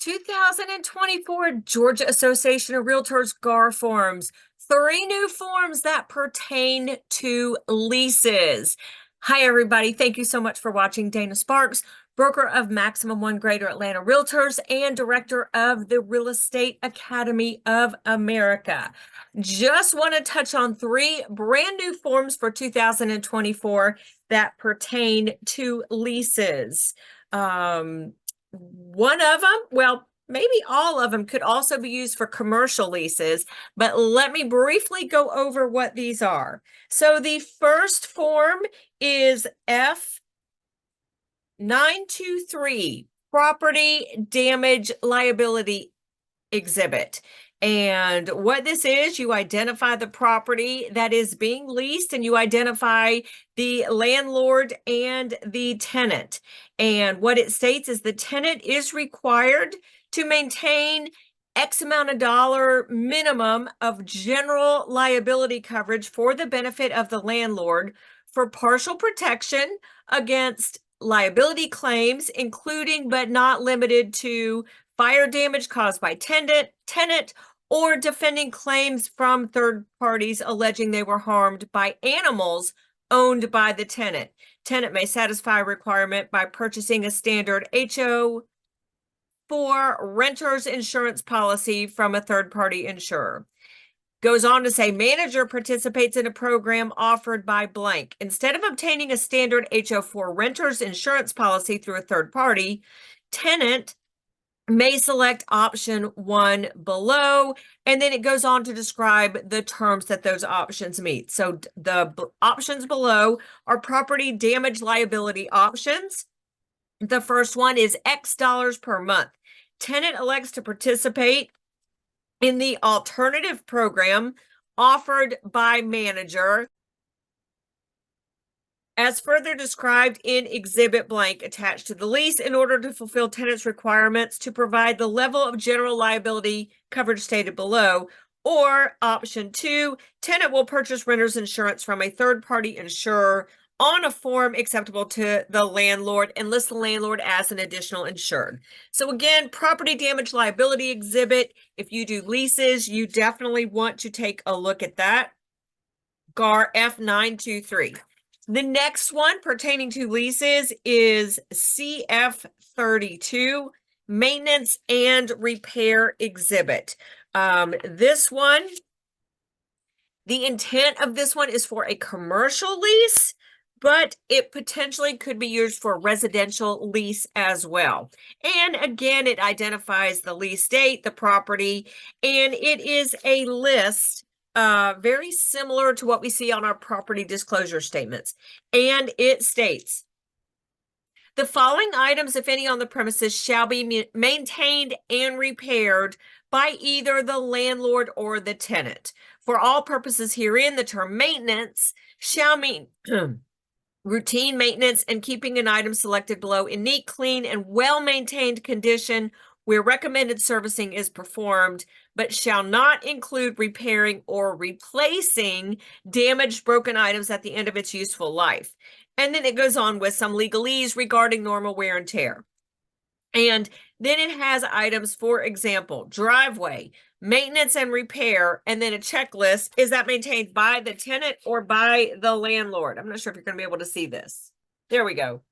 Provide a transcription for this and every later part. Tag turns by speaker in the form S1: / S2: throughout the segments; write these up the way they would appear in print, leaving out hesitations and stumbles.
S1: 2024 Georgia Association of Realtors GAR forms. 3 new forms that pertain to leases. Hi, everybody. Thank you so much for watching. Dana Sparks, broker of Maximum One Greater Atlanta Realtors and director of the Real Estate Academy of America. Just want to touch on 3 brand new forms for 2024 that pertain to leases. One of them, well, maybe all of them could also be used for commercial leases, but let me briefly go over what these are. So the first form is F923, Property Damage Liability Exhibit. And what this is, you identify the property that is being leased and you identify the landlord and the tenant. And what it states is the tenant is required to maintain X amount of dollar minimum of general liability coverage for the benefit of the landlord for partial protection against liability claims, including but not limited to fire damage caused by tenant, or defending claims from third parties alleging they were harmed by animals owned by the tenant. Tenant may satisfy a requirement by purchasing a standard HO for renter's insurance policy from a third-party insurer. Goes on to say, manager participates in a program offered by blank. Instead of obtaining a standard HO4 renter's insurance policy through a third party, tenant may select option 1 below, and then it goes on to describe the terms that those options meet. So the options below are property damage liability options. The first one is X dollars per month. Tenant elects to participate in the alternative program offered by manager as further described in exhibit blank attached to the lease in order to fulfill tenant's requirements to provide the level of general liability coverage stated below. Or option 2, tenant will purchase renter's insurance from a third-party insurer on a form acceptable to the landlord and list the landlord as an additional insured. So again, property damage liability exhibit. If you do leases, you definitely want to take a look at that. GAR F923. The next one pertaining to leases is CF32, Maintenance and Repair Exhibit. This one, the intent of this one is for a commercial lease, but it potentially could be used for a residential lease as well. And again, it identifies the lease date, the property, and it is a list very similar to what we see on our property disclosure statements. And it states, the following items, if any, on the premises shall be maintained and repaired by either the landlord or the tenant. For all purposes herein, the term maintenance shall mean routine maintenance and keeping an item selected below in neat, clean, and well-maintained condition where recommended servicing is performed, but shall not include repairing or replacing damaged, broken items at the end of its useful life. And then it goes on with some legalese regarding normal wear and tear. And then it has items, for example, driveway, maintenance and repair, and then a checklist. Is that maintained by the tenant or by the landlord? I'm not sure if you're going to be able to see this. There we go.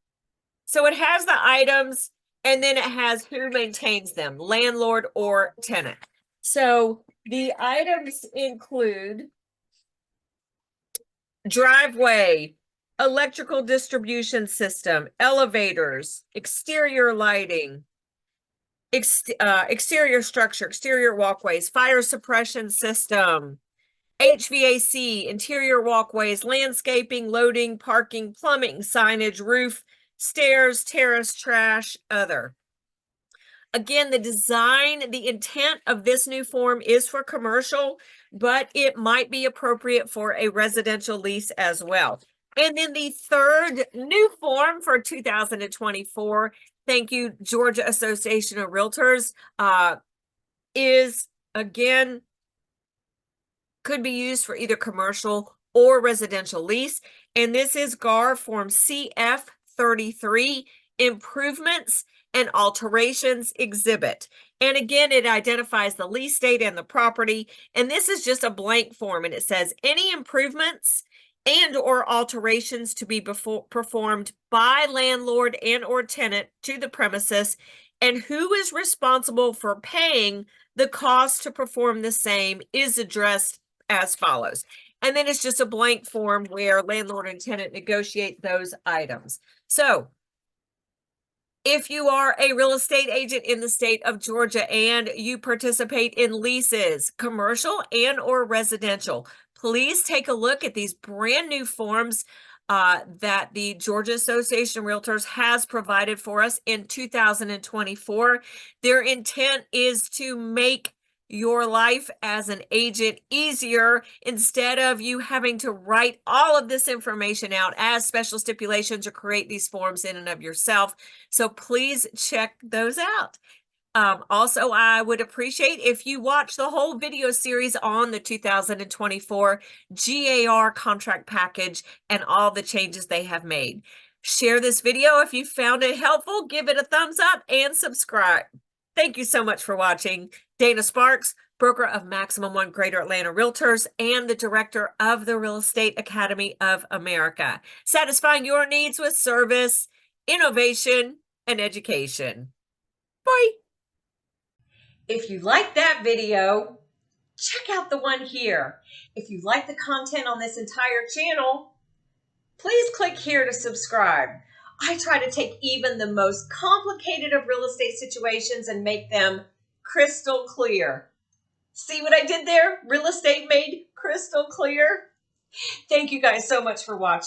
S1: So it has the items, and then it has who maintains them, landlord or tenant. So the items include driveway, electrical distribution system, elevators, exterior lighting, exterior structure, exterior walkways, fire suppression system, HVAC, interior walkways, landscaping, loading, parking, plumbing, signage, roof, stairs, terrace, trash, other. Again, the design, the intent of this new form is for commercial, but it might be appropriate for a residential lease as well. And then the third new form for 2024, thank you, Georgia Association of Realtors, is, again, could be used for either commercial or residential lease. And this is GAR Form CF33, improvements, and alterations exhibit. And again, it identifies the lease date and the property. And this is just a blank form. And it says any improvements and or alterations to be performed by landlord and or tenant to the premises, and who is responsible for paying the cost to perform the same is addressed as follows. And then it's just a blank form where landlord and tenant negotiate those items. So if you are a real estate agent in the state of Georgia and you participate in leases, commercial and or residential, please take a look at these brand new forms that the Georgia Association of Realtors has provided for us in 2024. Their intent is to make your life as an agent easier instead of you having to write all of this information out as special stipulations or create these forms in and of yourself. So please check those out. Also, I would appreciate if you watch the whole video series on the 2024 GAR contract package and all the changes they have made. Share this video if you found it helpful, give it a thumbs up and subscribe. Thank you so much for watching. Dana Sparks, broker of Maximum One Greater Atlanta Realtors and the director of the Real Estate Academy of America, satisfying your needs with service, innovation, and education. Bye. If you like that video, check out the one here. If you like the content on this entire channel, please click here to subscribe. I try to take even the most complicated of real estate situations and make them crystal clear. See what I did there? Real estate made crystal clear. Thank you guys so much for watching.